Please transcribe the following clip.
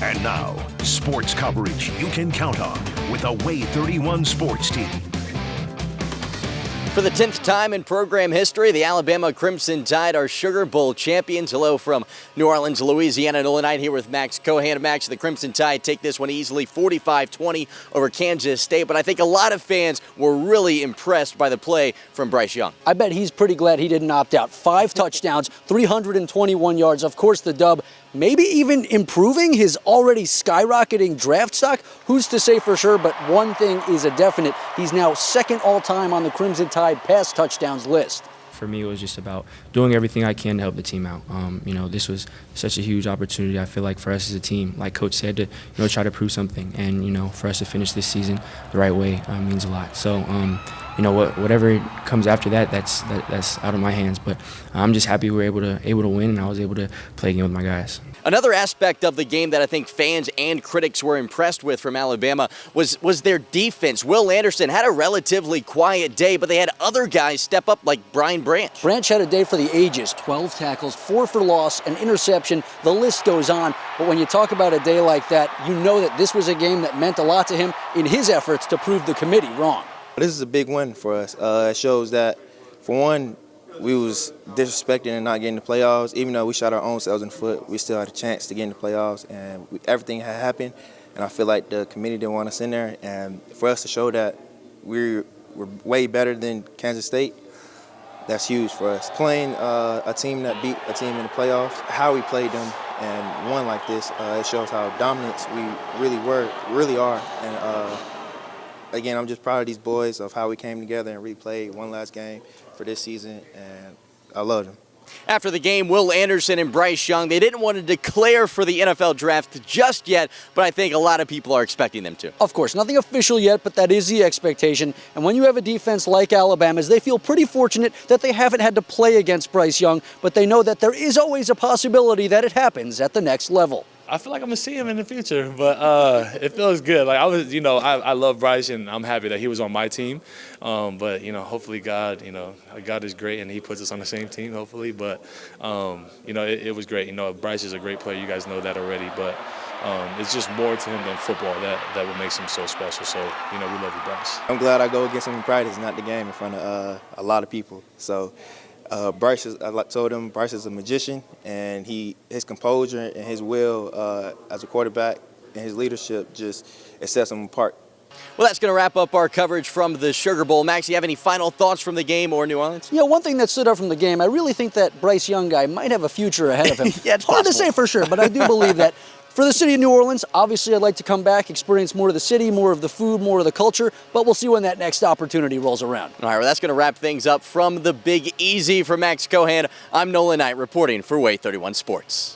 And now, sports coverage you can count on with a Way 31 sports team. For the 10th time in program history, the Alabama Crimson Tide are Sugar Bowl champions. Hello from New Orleans, Louisiana. Nolan Knight here with Max Cohan. Max, the Crimson Tide take this one easily, 45-20 over Kansas State. But I think a lot of fans were really impressed by the play from Bryce Young. I bet he's pretty glad he didn't opt out. 5 touchdowns, 321 yards. Of course, the dub maybe even improving his already skyrocketing draft stock. Who's to say for sure, but one thing is a definite. He's now second all-time on the Crimson Tide pass touchdowns list. For me, it was just about doing everything I can to help the team out. This was such a huge opportunity, I feel like, for us as a team. Like Coach said, to try to prove something. And, for us to finish this season the right way means a lot. So, whatever comes after that, that's out of my hands. But I'm just happy we were able to win, and I was able to play a game with my guys. Another aspect of the game that I think fans and critics were impressed with from Alabama was their defense. Will Anderson had a relatively quiet day, but they had other guys step up like Brian Branch. Branch had a day for the ages, 12 tackles, 4 for loss, an interception. The list goes on. But when you talk about a day like that, you know that this was a game that meant a lot to him in his efforts to prove the committee wrong. This is a big win for us. It shows that, for one, we was disrespected and not getting the playoffs. Even though we shot our own selves in the foot, we still had a chance to get in the playoffs, and everything had happened. And I feel like the committee didn't want us in there. And for us to show that we're way better than Kansas State, that's huge for us. Playing a team that beat a team in the playoffs, how we played them and won like this, it shows how dominant we really are. And again, I'm just proud of these boys of how we came together and really played one last game for this season, and I love them. After the game, Will Anderson and Bryce Young, they didn't want to declare for the NFL draft just yet, but I think a lot of people are expecting them to. Of course, nothing official yet, but that is the expectation. And when you have a defense like Alabama's, they feel pretty fortunate that they haven't had to play against Bryce Young, but they know that there is always a possibility that it happens at the next level. I feel like I'm gonna see him in the future, but it feels good. Like I love Bryce, and I'm happy that he was on my team. But hopefully God is great, and He puts us on the same team. Hopefully, but it was great. Bryce is a great player. You guys know that already, but it's just more to him than football that what makes him so special. So we love you, Bryce. I'm glad I go against him in practice, not the game, in front of a lot of people. So. Bryce is a magician, and his composure and his will as a quarterback and his leadership it sets him apart. Well, that's going to wrap up our coverage from the Sugar Bowl. Max, you have any final thoughts from the game or New Orleans? Yeah, one thing that stood out from the game, I really think that Bryce Young guy might have a future ahead of him. Yeah, it's hard possible to say for sure, but I do believe that. For the city of New Orleans, obviously I'd like to come back, experience more of the city, more of the food, more of the culture, but we'll see when that next opportunity rolls around. All right, well, that's going to wrap things up from the Big Easy. For Max Cohan, I'm Nolan Knight reporting for Way 31 Sports.